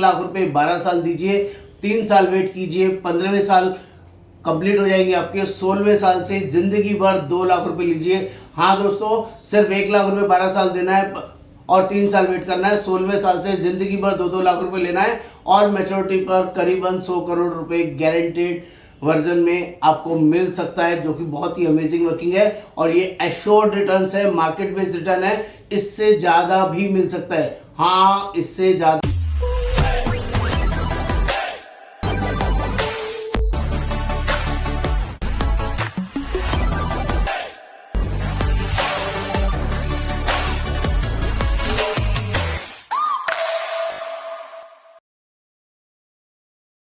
1,00,000 रुपए 12 साल दीजिए, 3 साल वेट कीजिए, 15वें साल कंप्लीट हो जाएंगे आपके, 16वें साल से जिंदगी भर 2 लाख रुपए लीजिए। हाँ दोस्तों, सिर्फ 1,00,000 रुपए 12 साल देना है और 3 साल वेट करना है। 16वें साल से जिंदगी भर 2-2 लाख रुपए लेना है और मैच्योरिटी पर करीबन 100 करोड़ रुपए गारंटेड वर्जन में आपको मिल सकता है, जो कि बहुत ही अमेजिंग वर्किंग है। और ये एश्योर्ड रिटर्न है, मार्केट बेस्ड रिटर्न है, इससे ज्यादा भी मिल सकता है। हाँ, इससे ज्यादा।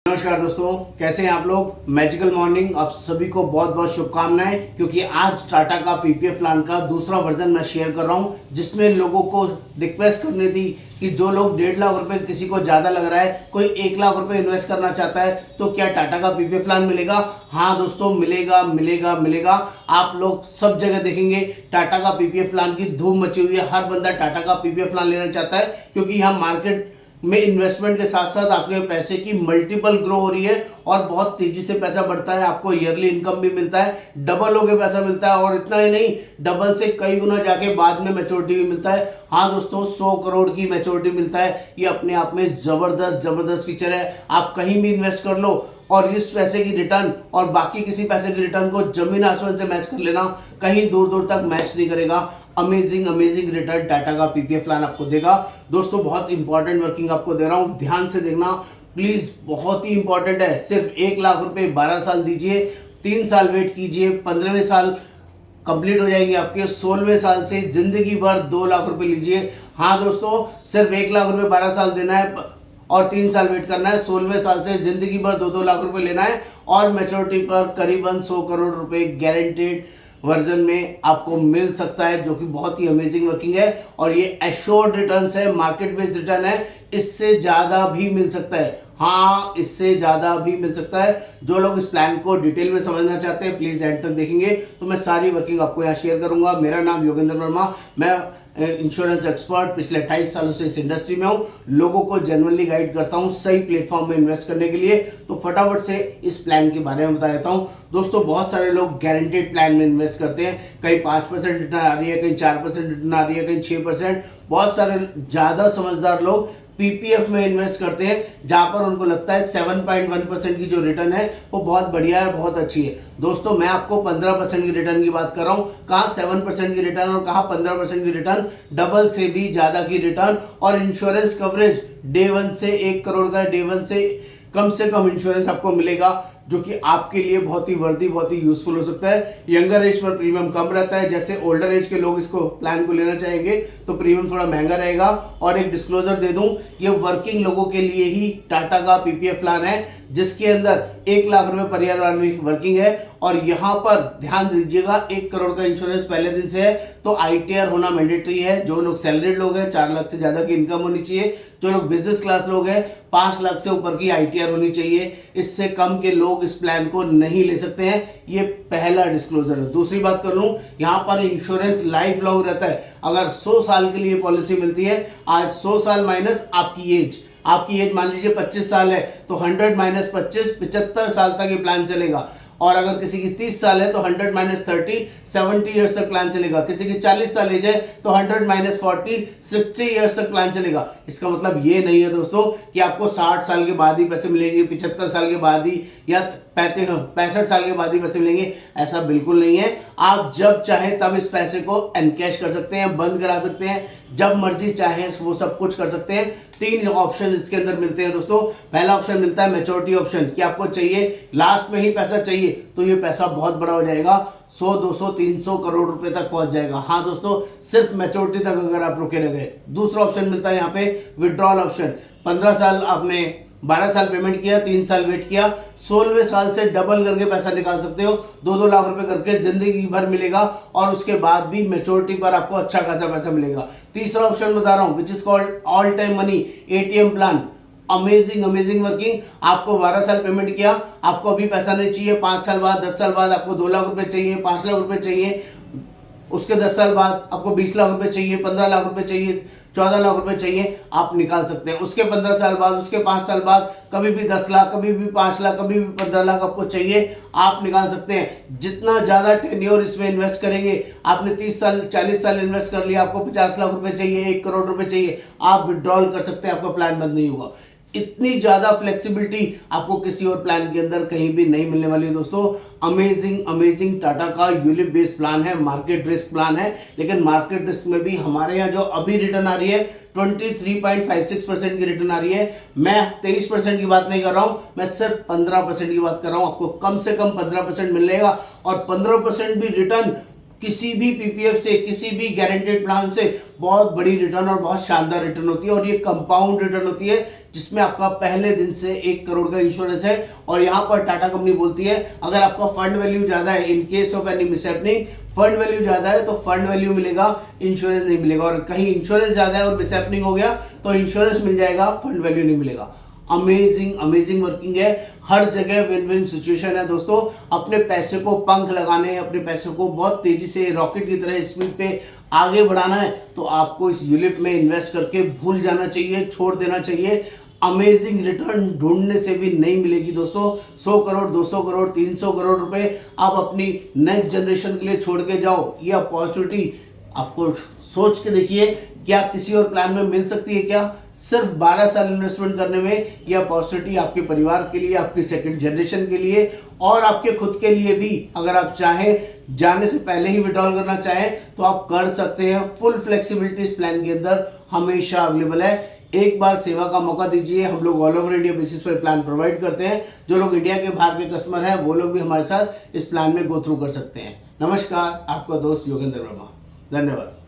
नमस्कार दोस्तों, कैसे हैं आप लोग। मैजिकल मॉर्निंग आप सभी को बहुत बहुत शुभकामनाएं, क्योंकि आज टाटा का पीपीएफ प्लान का दूसरा वर्जन मैं शेयर कर रहा हूं, जिसमें लोगों को रिक्वेस्ट करनी थी कि जो लोग 1.5 लाख रुपए, किसी को ज्यादा लग रहा है, कोई 1 लाख रुपए इन्वेस्ट करना चाहता है, तो क्या टाटा का पीपीएफ प्लान मिलेगा। हाँ दोस्तों, मिलेगा मिलेगा मिलेगा। आप लोग सब जगह देखेंगे टाटा का पीपीएफ प्लान की धूम मची हुई है। हर बंदा टाटा का पीपीएफ प्लान लेना चाहता है, क्योंकि यहाँ मार्केट में इन्वेस्टमेंट के साथ साथ आपके पैसे की मल्टीपल ग्रो हो रही है और बहुत तेजी से पैसा बढ़ता है। आपको ईयरली इनकम भी मिलता है, डबल होके पैसा मिलता है, और इतना ही नहीं, डबल से कई गुना जाके बाद में मैच्योरिटी भी मिलता है। हाँ दोस्तों, 100 करोड़ की मैच्योरिटी मिलता है। ये अपने आप में जबरदस्त फीचर है। आप कहीं भी इन्वेस्ट कर लो और इस पैसे की रिटर्न और बाकी किसी पैसे की रिटर्न को जमीन आसमान से मैच कर लेना, कहीं दूर दूर तक मैच नहीं करेगा। अमेजिंग रिटर्न टाटा का पीपीएफ प्लान आपको देगा। दोस्तों, बहुत इंपॉर्टेंट वर्किंग आपको दे रहा हूं, ध्यान से देखना प्लीज, बहुत ही इंपॉर्टेंट है। सिर्फ 1 लाख रुपए 12 साल दीजिए, 3 साल वेट कीजिए, 15वें साल कंप्लीट हो जाएंगे आपके, 16वें साल से जिंदगी भर 2 लाख रुपए लीजिए। हाँ दोस्तों, सिर्फ 1 लाख रुपए 12 साल देना है और 3 साल वेट करना है। 16वें साल से जिंदगी भर 2-2 लाख रुपए लेना है और मैच्योरिटी पर करीबन 100 करोड़ रुपए गारंटेड वर्जन में आपको मिल सकता है, जो कि बहुत ही अमेजिंग वर्किंग है। और ये एश्योर्ड रिटर्न है, मार्केट बेस्ड रिटर्न है, इससे ज्यादा भी मिल सकता है। हाँ, इससे ज्यादा भी मिल सकता है। जो लोग इस प्लान को डिटेल में समझना चाहते हैं, प्लीज एंड तक देखेंगे, तो मैं सारी वर्किंग आपको यहाँ शेयर करूंगा। मेरा नाम योगेंद्र वर्मा, मैं इंश्योरेंस एक्सपर्ट, पिछले 28 सालों से इस इंडस्ट्री में हूँ। लोगों को जेन्युइनली गाइड करता हूँ सही प्लेटफॉर्म में इन्वेस्ट करने के लिए। तो फटाफट से इस प्लान के बारे में बता देता हूँ। दोस्तों, बहुत सारे लोग गारंटेड प्लान में इन्वेस्ट करते हैं, कहीं 5% रिटर्न आ रही है, कहीं 4% रिटर्न आ रही है, कहीं 6%। बहुत सारे ज्यादा समझदार लोग पीपीएफ में इन्वेस्ट करते हैं, जहां पर उनको लगता है 7.1% की जो रिटर्न है वो बहुत बढ़िया है, बहुत अच्छी है। दोस्तों, मैं आपको 15% की रिटर्न की बात कर रहा हूं। कहां 7% की रिटर्न और कहां 15% की रिटर्न, डबल से भी ज्यादा की रिटर्न। और इंश्योरेंस कवरेज डे 1 से 1 करोड़ का, डे 1 से कम इंश्योरेंस आपको मिलेगा, जो कि आपके लिए बहुत ही वर्दी, बहुत ही यूजफुल हो सकता है। यंगर एज पर प्रीमियम कम रहता है, जैसे ओल्डर एज के लोग इसको प्लान को लेना चाहेंगे तो प्रीमियम थोड़ा महंगा रहेगा। और एक डिस्क्लोजर दे दूं, ये वर्किंग लोगों के लिए ही टाटा का पीपीएफ प्लान है, जिसके अंदर 1 लाख रुपए पर ईयर वाली वर्किंग है। और यहां पर ध्यान दीजिएगा, 1 करोड़ का इंश्योरेंस पहले दिन से है, तो आईटीआर होना मैंडेटरी है। जो लोग सैलरीड लोग हैं, 4 लाख से ज्यादा की इनकम होनी चाहिए। जो लोग बिजनेस क्लास लोग हैं, 5 लाख से ऊपर की आईटीआर होनी चाहिए। इससे कम के लोग इस प्लान को नहीं ले सकते हैं। ये पहला डिस्क्लोजर है। दूसरी बात कर लूं, यहां पर इंश्योरेंस लाइफ लॉन्ग रहता है। अगर 100 साल के लिए पॉलिसी मिलती है, आज 100 साल माइनस आपकी एज मान लीजिए 25 साल है, तो 100 माइनस 25, 75 साल तक ये प्लान चलेगा। और अगर किसी की 30 साल है तो 100 माइनस 30, 70 ईयर्स तक प्लान चलेगा। किसी की 40 साल एज है तो 100 माइनस 40, 60 ईयर्स तक प्लान चलेगा। इसका मतलब ये नहीं है दोस्तों कि आपको 60 साल के बाद ही पैसे मिलेंगे, 75 साल के बाद ही, या 65 साल के बाद ही पैसे मिलेंगे। ऐसा बिल्कुल नहीं है। आप जब चाहे तब इस पैसे को एनकैश कर सकते हैं, बंद करा सकते हैं, जब मर्जी चाहे वो सब कुछ कर सकते हैं। 3 ऑप्शन इसके अंदर मिलते हैं दोस्तों। पहला ऑप्शन मिलता है मैच्योरिटी ऑप्शन, कि आपको चाहिए लास्ट में ही पैसा चाहिए, तो ये पैसा बहुत बड़ा हो जाएगा, 100, 200, 300 करोड़ रुपए तक पहुंच जाएगा। हाँ दोस्तों, सिर्फ मैच्योरिटी तक अगर आप रुके रह गए। दूसरा ऑप्शन मिलता है यहाँ पे विड्रॉल ऑप्शन। 15 साल आपने 12 साल पेमेंट किया, 3 साल वेट किया, 16वें साल से डबल करके पैसा निकाल सकते हो। 2-2 लाख रुपए करके जिंदगी भर मिलेगा, और उसके बाद भी मैच्योरिटी पर आपको अच्छा खासा पैसा मिलेगा। तीसरा ऑप्शन बता रहा हूं, which is called all time money ATM plan. Amazing working. आपको 12 साल पेमेंट किया, आपको अभी पैसा नहीं चाहिए, 5 साल बाद, 10 साल बाद आपको 2 लाख रुपए चाहिए, 5 लाख रुपए चाहिए, उसके 10 साल बाद आपको 20 लाख रुपए चाहिए, 15 लाख रुपए चाहिए, 14 लाख रुपए चाहिए, आप निकाल सकते हैं। उसके 15 साल बाद, उसके 5 साल बाद कभी भी 10 लाख, कभी भी 5 लाख, कभी भी 15 लाख आपको चाहिए, आप निकाल सकते हैं। जितना ज्यादा टेन्योर इसमें इन्वेस्ट करेंगे, आपने 30 साल 40 साल इन्वेस्ट कर लिया, आपको 50 लाख रुपए चाहिए, 1 करोड़ रुपए चाहिए, आप विड्रॉल कर सकते हैं, आपका प्लान बंद नहीं होगा। इतनी ज्यादा फ्लेक्सिबिलिटी आपको किसी और प्लान के अंदर कहीं भी नहीं मिलने वाली है दोस्तों। अमेजिंग टाटा का यूलिप बेस्ड प्लान है, मार्केट रिस्क प्लान है, लेकिन मार्केट रिस्क में भी हमारे यहाँ जो अभी रिटर्न आ रही है 23.56% की रिटर्न आ रही है। मैं 23% की बात नहीं कर रहा हूं, मैं सिर्फ 15% की बात कर रहा हूं। आपको कम से कम 15% मिलेगा, और 15% भी रिटर्न किसी भी पीपीएफ से, किसी भी गारंटेड प्लान से बहुत बड़ी रिटर्न और बहुत शानदार रिटर्न होती है। और ये कंपाउंड रिटर्न होती है, जिसमें आपका पहले दिन से 1 करोड़ का इंश्योरेंस है। और यहां पर टाटा कंपनी बोलती है, अगर आपका फंड वैल्यू ज्यादा है, in case of any mishappening, fund value ज्यादा है तो फंड वैल्यू मिलेगा, इंश्योरेंस नहीं मिलेगा। और कहीं इंश्योरेंस ज्यादा है और मिसहैपनिंग हो गया तो इंश्योरेंस मिल जाएगा, फंड वैल्यू नहीं मिलेगा। अमेजिंग वर्किंग है, हर जगह विन विन सिचुएशन है दोस्तों। अपने पैसे को पंख लगाने हैं, अपने पैसे को बहुत तेजी से रॉकेट की तरह स्पीड पे आगे बढ़ाना है, तो आपको इस यूलिप में इन्वेस्ट करके भूल जाना चाहिए, छोड़ देना चाहिए। अमेजिंग रिटर्न ढूंढने से भी नहीं मिलेगी दोस्तों। 100 करोड़, 200 करोड़, 300 करोड़ रुपए आप अपनी नेक्स्ट जनरेशन के लिए छोड़ के जाओ, ये अपॉर्चुनिटी आपको सोच के देखिए, क्या किसी और प्लान में मिल सकती है क्या? सिर्फ 12 साल इन्वेस्टमेंट करने में यह अपॉर्चुनिटी आपके परिवार के लिए, आपकी सेकंड जनरेशन के लिए और आपके खुद के लिए भी, अगर आप चाहें जाने से पहले ही विड्रॉल करना चाहें तो आप कर सकते हैं। फुल फ्लेक्सिबिलिटी इस प्लान के अंदर हमेशा अवेलेबल है। एक बार सेवा का मौका दीजिए। हम लोग ऑल ओवर इंडिया बेसिस पर प्लान प्रोवाइड करते हैं। जो लोग इंडिया के बाहर के कस्टमर हैं वो लोग भी हमारे साथ इस प्लान में गो थ्रू कर सकते हैं। नमस्कार, आपका दोस्त योगेंद्र वर्मा। धन्यवाद।